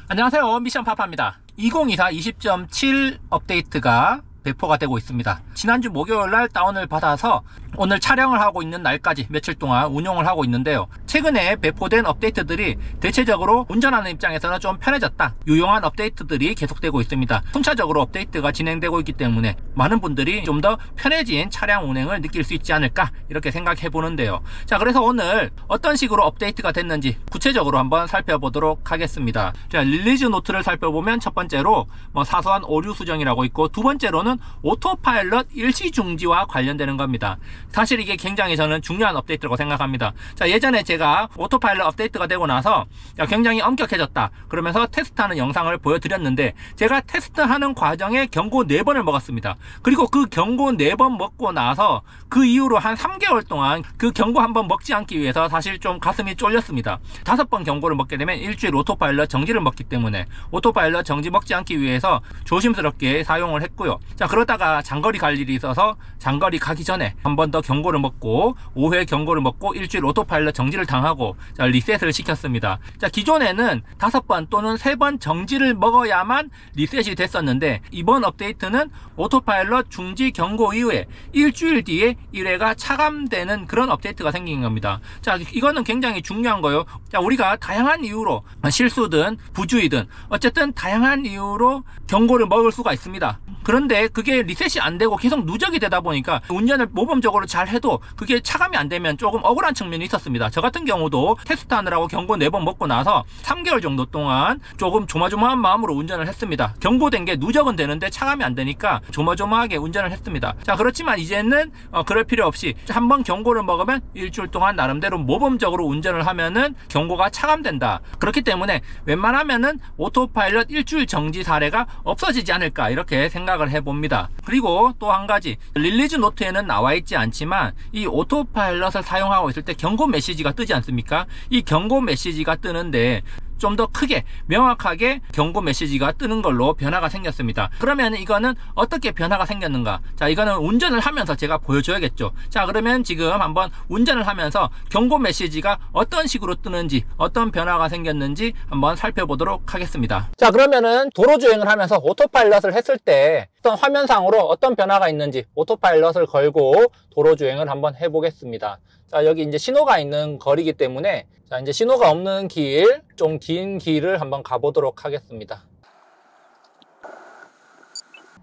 안녕하세요, 미션파파입니다. 2024 20.7 업데이트가 배포가 되고 있습니다. 지난주 목요일날 다운을 받아서 오늘 촬영을 하고 있는 날까지 며칠 동안 운용을 하고 있는데요. 최근에 배포된 업데이트들이 대체적으로 운전하는 입장에서는 좀 편해졌다, 유용한 업데이트들이 계속되고 있습니다. 순차적으로 업데이트가 진행되고 있기 때문에 많은 분들이 좀 더 편해진 차량 운행을 느낄 수 있지 않을까, 이렇게 생각해 보는데요. 자, 그래서 오늘 어떤 식으로 업데이트가 됐는지 구체적으로 한번 살펴보도록 하겠습니다. 자, 릴리즈 노트를 살펴보면 첫 번째로 사소한 오류 수정이라고 있고, 두 번째로는 오토파일럿 일시 중지와 관련되는 겁니다. 사실 이게 굉장히 저는 중요한 업데이트라고 생각합니다. 자, 예전에 제가 오토파일럿 업데이트가 되고 나서 굉장히 엄격해졌다 그러면서 테스트하는 영상을 보여드렸는데, 제가 테스트하는 과정에 경고 4번을 먹었습니다. 그리고 그 경고 4번 먹고 나서 그 이후로 한 3개월 동안 그 경고 한번 먹지 않기 위해서 사실 좀 가슴이 쫄렸습니다. 5번 경고를 먹게 되면 일주일 오토파일럿 정지를 먹기 때문에 오토파일럿 정지 먹지 않기 위해서 조심스럽게 사용을 했고요. 자, 그러다가 장거리 갈 일이 있어서 장거리 가기 전에 한 번 더 경고를 먹고 5회 경고를 먹고 일주일 오토파일럿 정지를 당하고 리셋을 시켰습니다. 자, 기존에는 5번 또는 3번 정지를 먹어야만 리셋이 됐었는데, 이번 업데이트는 오토파일럿 중지 경고 이후에 일주일 뒤에 1회가 차감되는 그런 업데이트가 생긴 겁니다. 자, 이거는 굉장히 중요한 거예요. 자, 우리가 다양한 이유로 실수든 부주의든 어쨌든 다양한 이유로 경고를 먹을 수가 있습니다. 그런데 그게 리셋이 안 되고 계속 누적이 되다 보니까 운전을 모범적으로 잘 해도 그게 차감이 안 되면 조금 억울한 측면이 있었습니다. 저 같은 경우도 테스트하느라고 경고 4번 먹고 나서 3개월 정도 동안 조금 조마조마한 마음으로 운전을 했습니다. 경고된 게 누적은 되는데 차감이 안 되니까 조마조마하게 운전을 했습니다. 자, 그렇지만 이제는 그럴 필요 없이 한번 경고를 먹으면 일주일 동안 나름대로 모범적으로 운전을 하면은 경고가 차감된다. 그렇기 때문에 웬만하면은 오토파일럿 일주일 정지 사례가 없어지지 않을까, 이렇게 생각을 해봅니다. 그리고 또 한 가지, 릴리즈 노트에는 나와 있지 않지만 이 오토파일럿을 사용하고 있을 때 경고 메시지가 뜨지 않습니까? 이 경고 메시지가 뜨는데 좀 더 크게 명확하게 경고 메시지가 뜨는 걸로 변화가 생겼습니다. 그러면 이거는 어떻게 변화가 생겼는가? 자, 이거는 운전을 하면서 제가 보여줘야겠죠. 자, 그러면 지금 한번 운전을 하면서 경고 메시지가 어떤 식으로 뜨는지, 어떤 변화가 생겼는지 한번 살펴보도록 하겠습니다. 자, 그러면은 도로 주행을 하면서 오토파일럿을 했을 때 어떤 화면상으로 어떤 변화가 있는지 오토파일럿을 걸고 도로 주행을 한번 해보겠습니다. 자, 여기 이제 신호가 있는 거리이기 때문에, 자, 이제 신호가 없는 길, 좀 긴 길을 한번 가보도록 하겠습니다.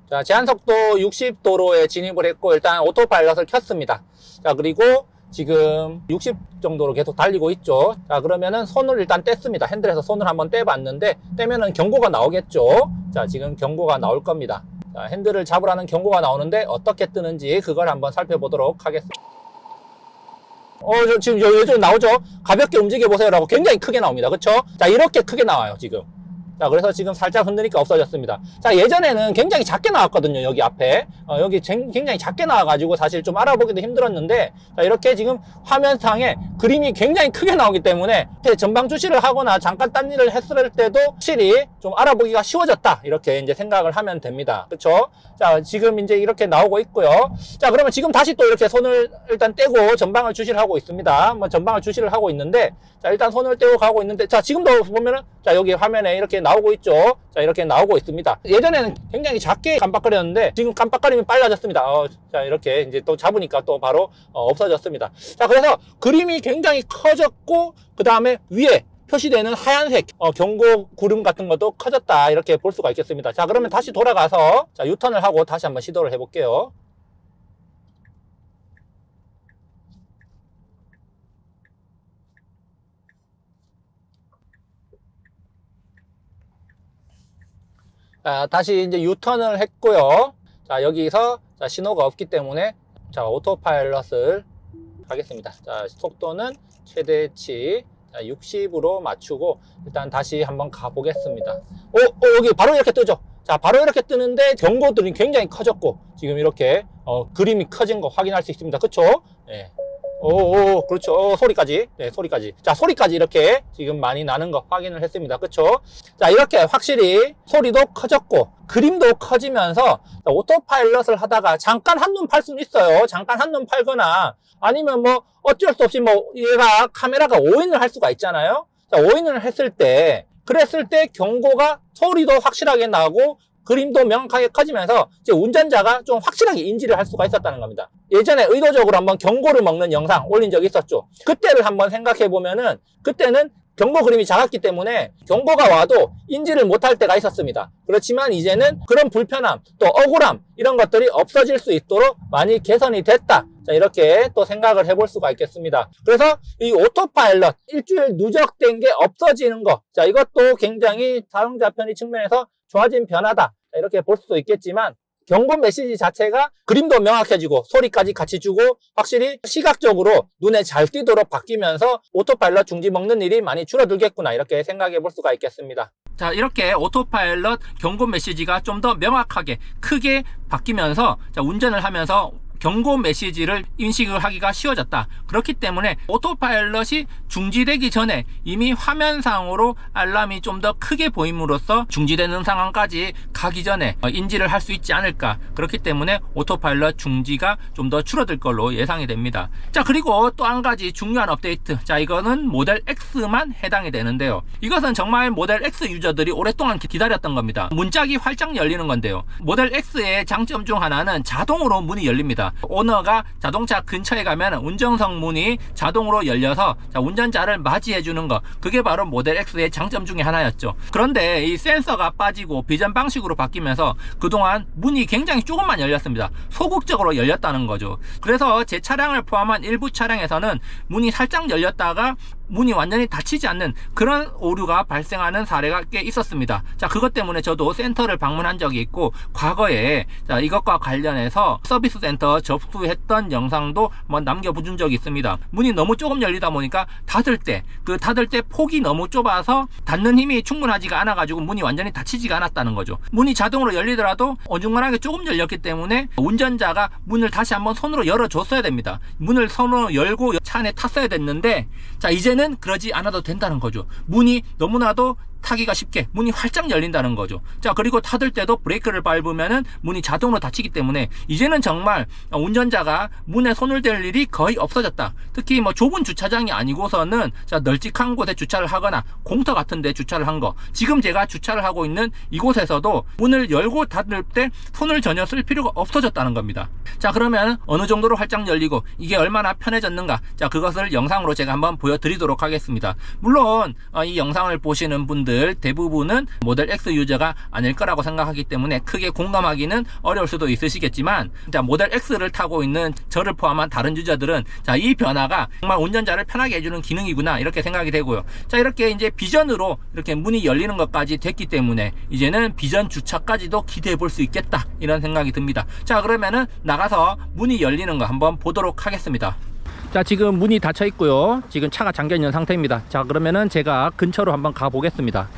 자, 제한속도 60도로에 진입을 했고, 일단 오토파일럿을 켰습니다. 자, 그리고 지금 60 정도로 계속 달리고 있죠. 자, 그러면은 손을 일단 뗐습니다. 핸들에서 손을 한번 떼봤는데, 떼면은 경고가 나오겠죠. 자, 지금 경고가 나올 겁니다. 자, 핸들을 잡으라는 경고가 나오는데 어떻게 뜨는지 그걸 한번 살펴보도록 하겠습니다. 지금 요즘 나오죠? 가볍게 움직여보세요 라고 굉장히 크게 나옵니다. 그쵸? 자, 이렇게 크게 나와요, 지금. 자, 그래서 지금 살짝 흔드니까 없어졌습니다. 자, 예전에는 굉장히 작게 나왔거든요, 여기 앞에. 여기 굉장히 작게 나와가지고 사실 좀 알아보기도 힘들었는데, 자, 이렇게 지금 화면상에 그림이 굉장히 크게 나오기 때문에 전방 주시를 하거나 잠깐 딴 일을 했을 때도 확실히 좀 알아보기가 쉬워졌다, 이렇게 이제 생각을 하면 됩니다. 그쵸? 자, 지금 이제 이렇게 나오고 있고요. 자, 그러면 지금 다시 또 이렇게 손을 일단 떼고 전방을 주시를 하고 있습니다. 전방을 주시를 하고 있는데, 자, 일단 손을 떼고 가고 있는데, 자, 지금도 보면은, 자, 여기 화면에 이렇게 나오고 있죠. 자, 이렇게 나오고 있습니다. 예전에는 굉장히 작게 깜빡거렸는데 지금 깜빡거림이 빨라졌습니다. 자, 이렇게 이제 또 잡으니까 또 바로 없어졌습니다. 자, 그래서 그림이 굉장히 커졌고, 그 다음에 위에 표시되는 하얀색 경고 구름 같은 것도 커졌다, 이렇게 볼 수가 있겠습니다. 자, 그러면 다시 돌아가서 자, 유턴을 하고 다시 한번 시도를 해볼게요. 자, 다시 이제 유턴을 했고요. 자, 여기서 자, 신호가 없기 때문에 자, 오토파일럿을 하겠습니다. 자, 속도는 최대치 60으로 맞추고 일단 다시 한번 가보겠습니다. 여기 바로 이렇게 뜨죠. 자, 바로 이렇게 뜨는데 경고들이 굉장히 커졌고, 지금 이렇게 그림이 커진 거 확인할 수 있습니다. 그쵸? 네. 그렇죠. 소리까지. 네, 소리까지. 자, 소리까지 이렇게 지금 많이 나는 거 확인을 했습니다. 그쵸? 자, 이렇게 확실히 소리도 커졌고, 그림도 커지면서 오토파일럿을 하다가 잠깐 한눈 팔 수는 있어요. 잠깐 한눈 팔거나, 아니면 어쩔 수 없이 얘가 카메라가 오인을 할 수가 있잖아요. 자, 오인을 했을 때, 그랬을 때 경고가 소리도 확실하게 나고 그림도 명확하게 커지면서 이제 운전자가 좀 확실하게 인지를 할 수가 있었다는 겁니다. 예전에 의도적으로 한번 경고를 먹는 영상 올린 적이 있었죠. 그때를 한번 생각해 보면은 그때는 경고 그림이 작았기 때문에 경고가 와도 인지를 못할 때가 있었습니다. 그렇지만 이제는 그런 불편함, 또 억울함 이런 것들이 없어질 수 있도록 많이 개선이 됐다. 자, 이렇게 또 생각을 해볼 수가 있겠습니다. 그래서 이 오토파일럿 일주일 누적된 게 없어지는 거, 자, 이것도 굉장히 사용자 편의 측면에서 좋아진 변화다. 자, 이렇게 볼 수도 있겠지만 경고 메시지 자체가 그림도 명확해지고 소리까지 같이 주고 확실히 시각적으로 눈에 잘 띄도록 바뀌면서 오토파일럿 중지 먹는 일이 많이 줄어들겠구나, 이렇게 생각해 볼 수가 있겠습니다. 자, 이렇게 오토파일럿 경고 메시지가 좀 더 명확하게 크게 바뀌면서 자, 운전을 하면서 경고 메시지를 인식을 하기가 쉬워졌다. 그렇기 때문에 오토파일럿이 중지되기 전에 이미 화면상으로 알람이 좀 더 크게 보임으로써 중지되는 상황까지 가기 전에 인지를 할 수 있지 않을까. 그렇기 때문에 오토파일럿 중지가 좀 더 줄어들 걸로 예상이 됩니다. 자, 그리고 또 한 가지 중요한 업데이트. 자, 이거는 모델 X만 해당이 되는데요. 이것은 정말 모델 X 유저들이 오랫동안 기다렸던 겁니다. 문짝이 활짝 열리는 건데요. 모델 X의 장점 중 하나는 자동으로 문이 열립니다. 오너가 자동차 근처에 가면 운전석 문이 자동으로 열려서 자, 운전자를 맞이해 주는 거, 그게 바로 모델 X의 장점 중에 하나였죠. 그런데 이 센서가 빠지고 비전 방식으로 바뀌면서 그동안 문이 굉장히 조금만 열렸습니다. 소극적으로 열렸다는 거죠. 그래서 제 차량을 포함한 일부 차량에서는 문이 살짝 열렸다가 문이 완전히 닫히지 않는 그런 오류가 발생하는 사례가 꽤 있었습니다. 자, 그것 때문에 저도 센터를 방문한 적이 있고 과거에 자, 이것과 관련해서 서비스 센터 접수했던 영상도 한번 남겨본 적이 있습니다. 문이 너무 조금 열리다 보니까 닫을 때 폭이 너무 좁아서 닫는 힘이 충분하지가 않아 가지고 문이 완전히 닫히지가 않았다는 거죠. 문이 자동으로 열리더라도 어중간하게 조금 열렸기 때문에 운전자가 문을 다시 한번 손으로 열어줬어야 됩니다. 문을 손으로 열고 차 안에 탔어야 됐는데 자, 이제는 그러지 않아도 된다는 거죠. 문이 너무나도 타기가 쉽게 문이 활짝 열린다는 거죠. 자, 그리고 닫을 때도 브레이크를 밟으면은 문이 자동으로 닫히기 때문에 이제는 정말 운전자가 문에 손을 댈 일이 거의 없어졌다. 특히 뭐 좁은 주차장이 아니고서는 자, 널찍한 곳에 주차를 하거나 공터 같은 데 주차를 한 거, 지금 제가 주차를 하고 있는 이곳에서도 문을 열고 닫을 때 손을 전혀 쓸 필요가 없어졌다는 겁니다. 자, 그러면 어느 정도로 활짝 열리고 이게 얼마나 편해졌는가, 자, 그것을 영상으로 제가 한번 보여드리도록 하겠습니다. 물론 이 영상을 보시는 분들 대부분은 모델 X 유저가 아닐 거라고 생각하기 때문에 크게 공감하기는 어려울 수도 있으시겠지만 자, 모델 X를 타고 있는 저를 포함한 다른 유저들은 자, 이 변화가 정말 운전자를 편하게 해주는 기능이구나, 이렇게 생각이 되고요. 자, 이렇게 이제 비전으로 이렇게 문이 열리는 것까지 됐기 때문에 이제는 비전 주차까지도 기대해 볼 수 있겠다, 이런 생각이 듭니다. 자, 그러면은 나가서 문이 열리는 거 한번 보도록 하겠습니다. 자, 지금 문이 닫혀 있고요. 지금 차가 잠겨 있는 상태입니다. 자, 그러면은 제가 근처로 한번 가 보겠습니다.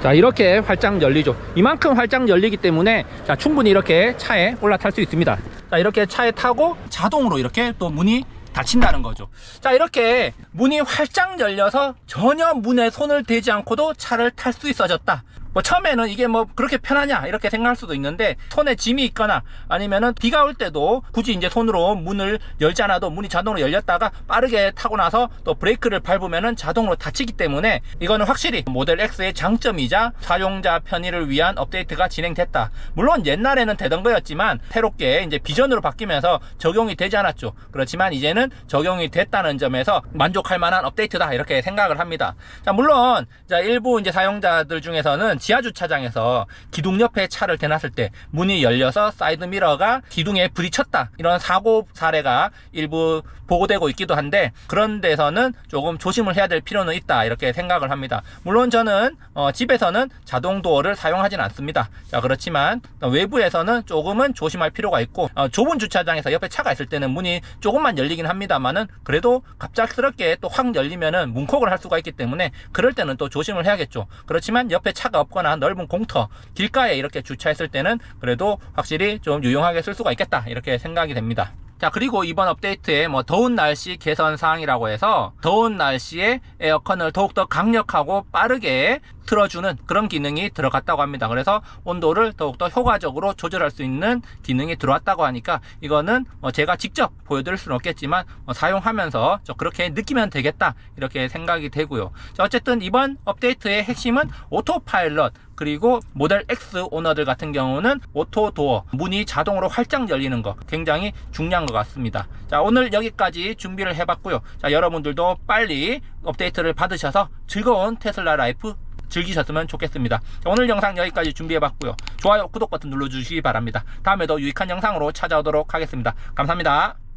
자, 이렇게 활짝 열리죠. 이만큼 활짝 열리기 때문에 자, 충분히 이렇게 차에 올라탈 수 있습니다. 자, 이렇게 차에 타고 자동으로 이렇게 또 문이 닫힌다는 거죠. 자, 이렇게 문이 활짝 열려서 전혀 문에 손을 대지 않고도 차를 탈 수 있어졌다. 뭐 처음에는 이게 뭐 그렇게 편하냐 이렇게 생각할 수도 있는데 손에 짐이 있거나 아니면은 비가 올 때도 굳이 이제 손으로 문을 열지 않아도 문이 자동으로 열렸다가 빠르게 타고 나서 또 브레이크를 밟으면은 자동으로 닫히기 때문에 이거는 확실히 모델 X의 장점이자 사용자 편의를 위한 업데이트가 진행됐다. 물론 옛날에는 되던 거였지만 새롭게 이제 비전으로 바뀌면서 적용이 되지 않았죠. 그렇지만 이제는 적용이 됐다는 점에서 만족할 만한 업데이트다, 이렇게 생각을 합니다. 자, 물론 자, 일부 이제 사용자들 중에서는 지하주차장에서 기둥 옆에 차를 대놨을 때 문이 열려서 사이드미러가 기둥에 부딪혔다, 이런 사고 사례가 일부 보고되고 있기도 한데 그런 데서는 조금 조심을 해야 될 필요는 있다, 이렇게 생각을 합니다. 물론 저는 집에서는 자동도어를 사용하진 않습니다. 자, 그렇지만 외부에서는 조금은 조심할 필요가 있고 좁은 주차장에서 옆에 차가 있을 때는 문이 조금만 열리긴 합니다만은 그래도 갑작스럽게 또 확 열리면은 문콕을 할 수가 있기 때문에 그럴 때는 또 조심을 해야겠죠. 그렇지만 옆에 차가 없거나 넓은 공터, 길가에 이렇게 주차했을 때는 그래도 확실히 좀 유용하게 쓸 수가 있겠다, 이렇게 생각이 됩니다. 자, 그리고 이번 업데이트에 뭐 더운 날씨 개선 사항이라고 해서 더운 날씨에 에어컨을 더욱더 강력하고 빠르게 틀어주는 그런 기능이 들어갔다고 합니다. 그래서 온도를 더욱더 효과적으로 조절할 수 있는 기능이 들어왔다고 하니까 이거는 제가 직접 보여드릴 수는 없겠지만 사용하면서 그렇게 느끼면 되겠다 이렇게 생각이 되고요. 자, 어쨌든 이번 업데이트의 핵심은 오토파일럿 그리고 모델 X 오너들 같은 경우는 오토도어 문이 자동으로 활짝 열리는 거 굉장히 중요한 것 같습니다. 자, 오늘 여기까지 준비를 해봤고요. 자, 여러분들도 빨리 업데이트를 받으셔서 즐거운 테슬라 라이프 즐기셨으면 좋겠습니다. 자, 오늘 영상 여기까지 준비해봤고요. 좋아요, 구독 버튼 눌러주시기 바랍니다. 다음에도 유익한 영상으로 찾아오도록 하겠습니다. 감사합니다.